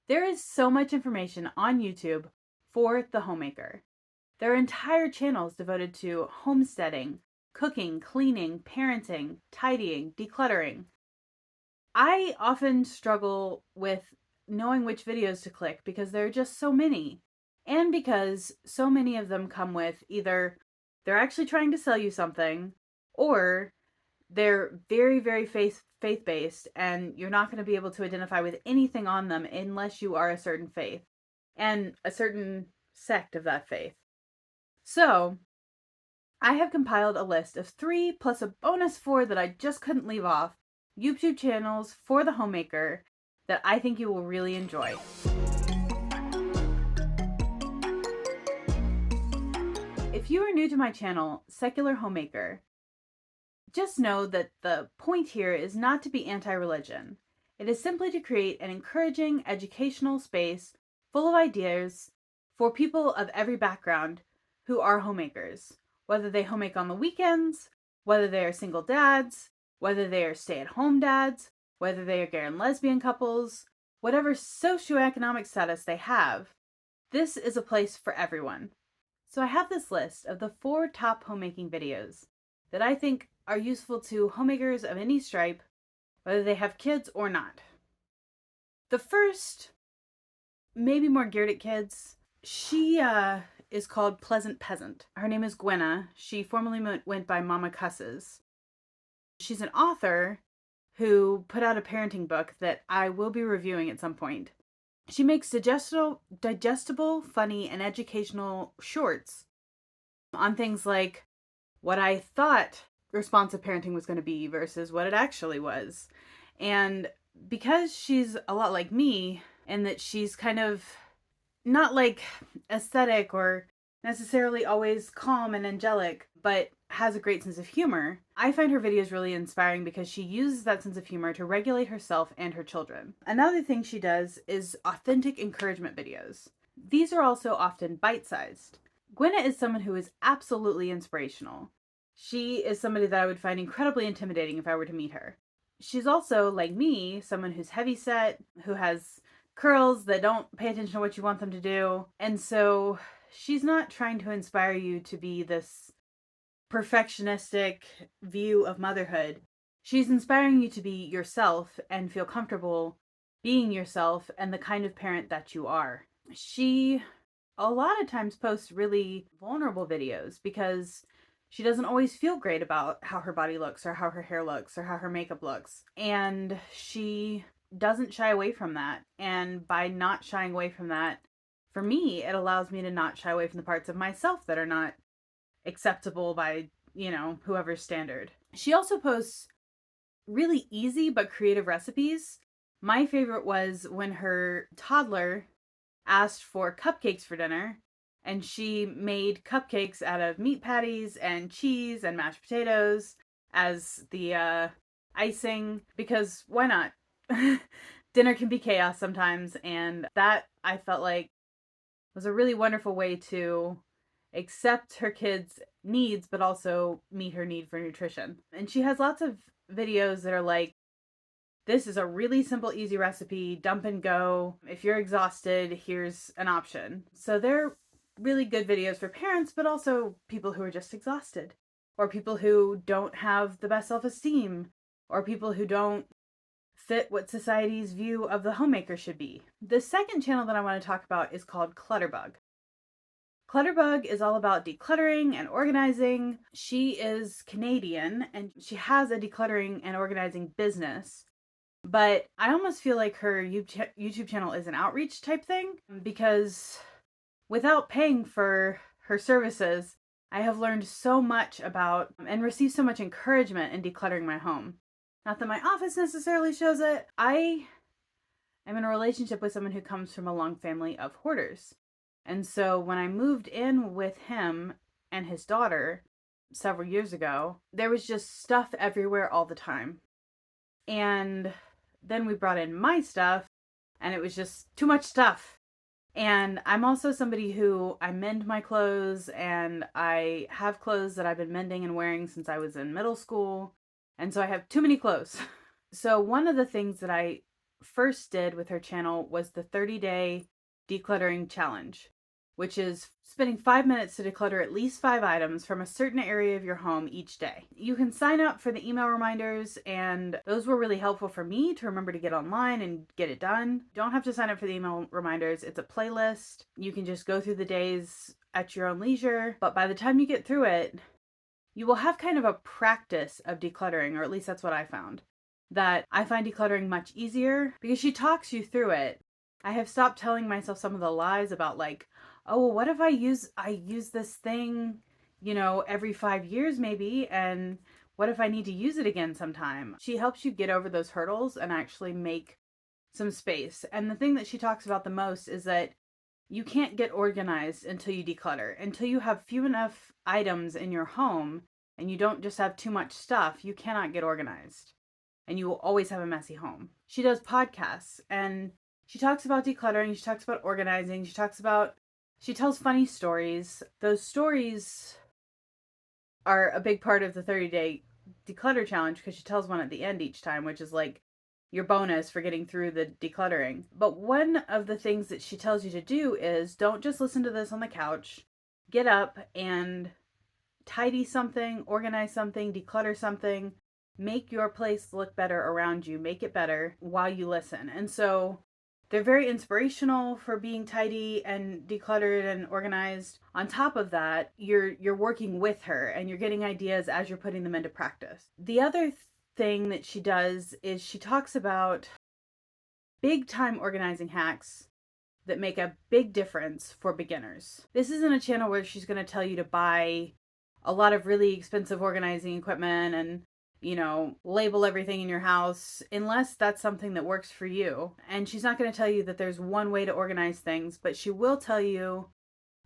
There is so much information on YouTube for the homemaker. There are entire channels devoted to homesteading, cooking, cleaning, parenting, tidying, decluttering. I often struggle with knowing which videos to click because there are just so many. And because so many of them come with either they're actually trying to sell you something, or they're very, very faith-based, and you're not going to be able to identify with anything on them unless you are a certain faith and a certain sect of that faith. So, I have compiled a list of 3 plus a bonus 4 that I just couldn't leave off YouTube channels for the homemaker that I think you will really enjoy. If you are new to my channel, Secular Homemaker, just know that the point here is not to be anti-religion. It is simply to create an encouraging, educational space full of ideas for people of every background who are homemakers, whether they homemake on the weekends, whether they are single dads, whether they are stay-at-home dads, whether they are gay and lesbian couples, whatever socioeconomic status they have, this is a place for everyone. So I have this list of the 4 top homemaking videos that I think are useful to homemakers of any stripe, whether they have kids or not. The first, maybe more geared at kids, she is called Peasant. Her name is Gwenna. She formerly went by Mama Cusses. She's an author who put out a parenting book that I will be reviewing at some point. She makes digestible, funny, and educational shorts on things like what I thought responsive parenting was going to be versus what it actually was. And because she's a lot like me, and that she's kind of not like aesthetic or necessarily always calm and angelic, but has a great sense of humor, I find her videos really inspiring because she uses that sense of humor to regulate herself and her children. Another thing she does is authentic encouragement videos. These are also often bite-sized. Gwenna is someone who is absolutely inspirational. She is somebody that I would find incredibly intimidating if I were to meet her. She's also, like me, someone who's heavyset, who has curls that don't pay attention to what you want them to do. And so she's not trying to inspire you to be this perfectionistic view of motherhood. She's inspiring you to be yourself and feel comfortable being yourself and the kind of parent that you are. She a lot of times posts really vulnerable videos because she doesn't always feel great about how her body looks or how her hair looks or how her makeup looks. And she doesn't shy away from that. And by not shying away from that, for me, it allows me to not shy away from the parts of myself that are not acceptable by, whoever's standard. She also posts really easy but creative recipes. My favorite was when her toddler asked for cupcakes for dinner, and she made cupcakes out of meat patties and cheese and mashed potatoes as the icing, because why not? Dinner can be chaos sometimes, and that, I felt like, was a really wonderful way to accept her kids' needs, but also meet her need for nutrition. And she has lots of videos that are like, this is a really simple, easy recipe, dump and go. If you're exhausted, here's an option. So they're really good videos for parents, but also people who are just exhausted, or people who don't have the best self-esteem, or people who don't fit what society's view of the homemaker should be. The second channel that I want to talk about is called Clutterbug. Clutterbug is all about decluttering and organizing. She is Canadian and she has a decluttering and organizing business. But I almost feel like her YouTube channel is an outreach type thing, because without paying for her services, I have learned so much about and received so much encouragement in decluttering my home. Not that my office necessarily shows it. I am in a relationship with someone who comes from a long family of hoarders. And so when I moved in with him and his daughter several years ago, there was just stuff everywhere all the time. And then we brought in my stuff, and it was just too much stuff. And I'm also somebody who, I mend my clothes, and I have clothes that I've been mending and wearing since I was in middle school. And so I have too many clothes. So one of the things that I first did with her channel was the 30-day decluttering challenge, which is spending 5 minutes to declutter at least 5 items from a certain area of your home each day. You can sign up for the email reminders, and those were really helpful for me to remember to get online and get it done. You don't have to sign up for the email reminders. It's a playlist. You can just go through the days at your own leisure, but by the time you get through it, you will have kind of a practice of decluttering, or at least that's what I found. That I find decluttering much easier because she talks you through it. I have stopped telling myself some of the lies about like, oh, well, what if I use this thing, every 5 years maybe, and what if I need to use it again sometime? She helps you get over those hurdles and actually make some space. And the thing that she talks about the most is that you can't get organized until you declutter. Until you have few enough items in your home and you don't just have too much stuff, you cannot get organized. And you will always have a messy home. She does podcasts and she talks about decluttering, she talks about organizing, she tells funny stories. Those stories are a big part of the 30-day declutter challenge because she tells one at the end each time, which is like your bonus for getting through the decluttering. But one of the things that she tells you to do is don't just listen to this on the couch. Get up and tidy something, organize something, declutter something, make your place look better around you, make it better while you listen. And so they're very inspirational for being tidy and decluttered and organized. On top of that, you're working with her and you're getting ideas as you're putting them into practice. The other thing that she does is she talks about big time organizing hacks that make a big difference for beginners. This isn't a channel where she's going to tell you to buy a lot of really expensive organizing equipment and label everything in your house, unless that's something that works for you. And she's not going to tell you that there's one way to organize things, but she will tell you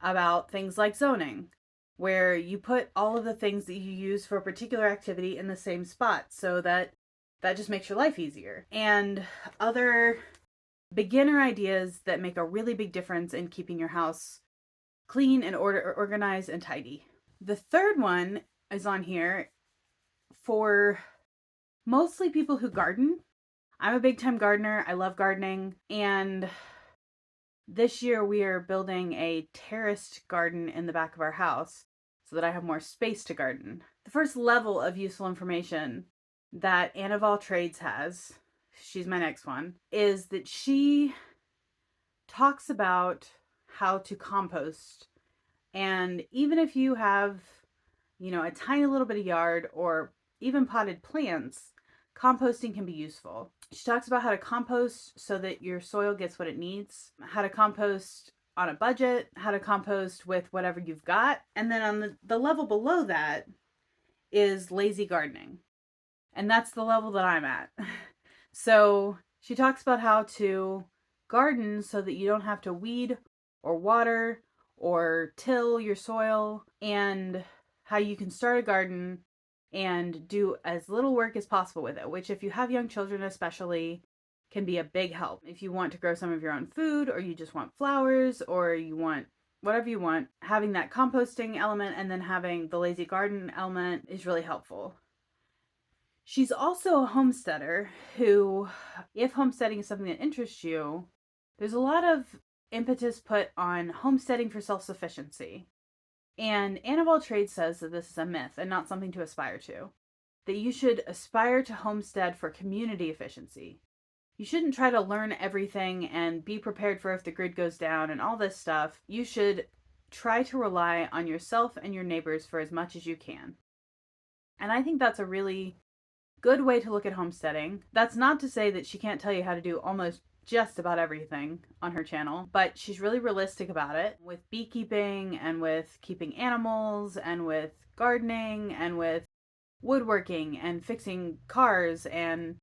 about things like zoning, where you put all of the things that you use for a particular activity in the same spot, so that just makes your life easier. And other beginner ideas that make a really big difference in keeping your house clean and organized and tidy. The third one is on here for mostly people who garden. I'm a big time gardener. I love gardening. And this year we are building a terraced garden in the back of our house so that I have more space to garden. The first level of useful information that Anne of All Trades has, she's my next one, is that she talks about how to compost. And even if you have, a tiny little bit of yard or even potted plants, composting can be useful. She talks about how to compost so that your soil gets what it needs, how to compost on a budget, how to compost with whatever you've got. And then on the level below that is lazy gardening. And that's the level that I'm at. So she talks about how to garden so that you don't have to weed or water or till your soil, and how you can start a garden and do as little work as possible with it, which if you have young children especially can be a big help. If you want to grow some of your own food, or you just want flowers, or you want whatever you want, having that composting element and then having the lazy garden element is really helpful. She's also a homesteader who, if homesteading is something that interests you, there's a lot of impetus put on homesteading for self-sufficiency. And Anne of All Trades says that this is a myth and not something to aspire to. That you should aspire to homestead for community efficiency. You shouldn't try to learn everything and be prepared for if the grid goes down and all this stuff. You should try to rely on yourself and your neighbors for as much as you can. And I think that's a really good way to look at homesteading. That's not to say that she can't tell you how to do almost just about everything on her channel, but she's really realistic about it, with beekeeping and with keeping animals and with gardening and with woodworking and fixing cars and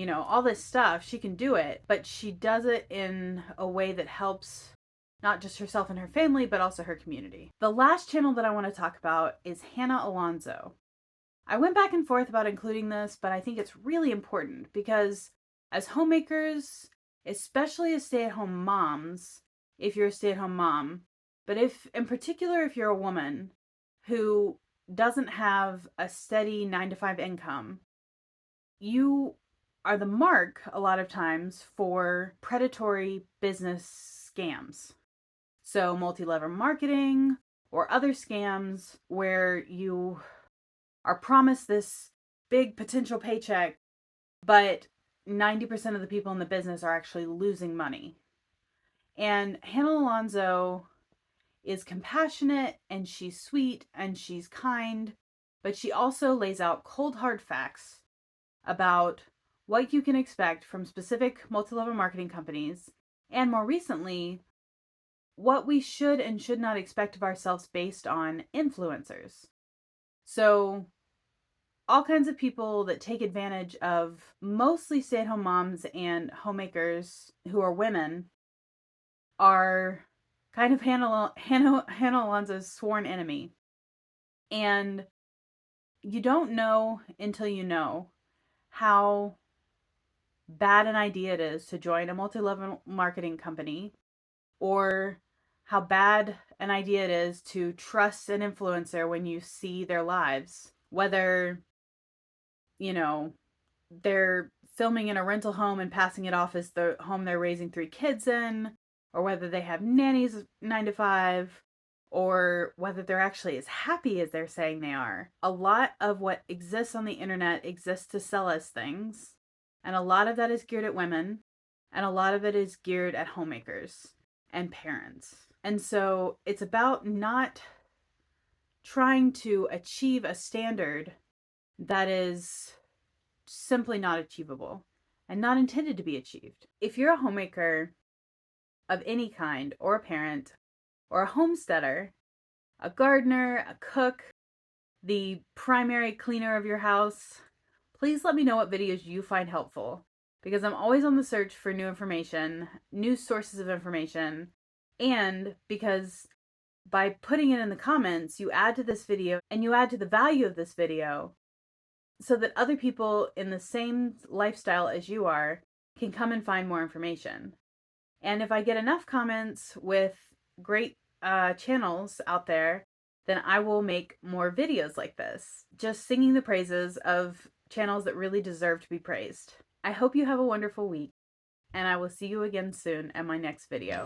all this stuff. She can do it, but she does it in a way that helps not just herself and her family, but also her community. The last channel that I want to talk about is Hannah Alonzo. I went back and forth about including this, but I think it's really important because as homemakers, especially as stay-at-home moms, if you're a stay-at-home mom, but in particular if you're a woman who doesn't have a steady 9-to-5 income, you are the mark a lot of times for predatory business scams. So multi-level marketing or other scams where you are promised this big potential paycheck, but 90% of the people in the business are actually losing money. And Hannah Alonzo is compassionate and she's sweet and she's kind, but she also lays out cold hard facts about what you can expect from specific multi-level marketing companies, and more recently, what we should and should not expect of ourselves based on influencers. So, all kinds of people that take advantage of mostly stay-at-home moms and homemakers who are women are kind of Hannah Alonzo's sworn enemy. And you don't know until you know how bad an idea it is to join a multi-level marketing company, or how bad an idea it is to trust an influencer when you see their lives. Whether, you know, they're filming in a rental home and passing it off as the home they're raising 3 kids in, or whether they have nannies 9 to 5, or whether they're actually as happy as they're saying they are. A lot of what exists on the internet exists to sell us things, and a lot of that is geared at women, and a lot of it is geared at homemakers and parents. And so it's about not trying to achieve a standard that is simply not achievable and not intended to be achieved. If you're a homemaker of any kind, or a parent, or a homesteader, a gardener, a cook, the primary cleaner of your house, please let me know what videos you find helpful, because I'm always on the search for new information, new sources of information, and because by putting it in the comments, you add to this video and you add to the value of this video so that other people in the same lifestyle as you are can come and find more information. And if I get enough comments with great channels out there, then I will make more videos like this, just singing the praises of channels that really deserve to be praised. I hope you have a wonderful week, and I will see you again soon at my next video.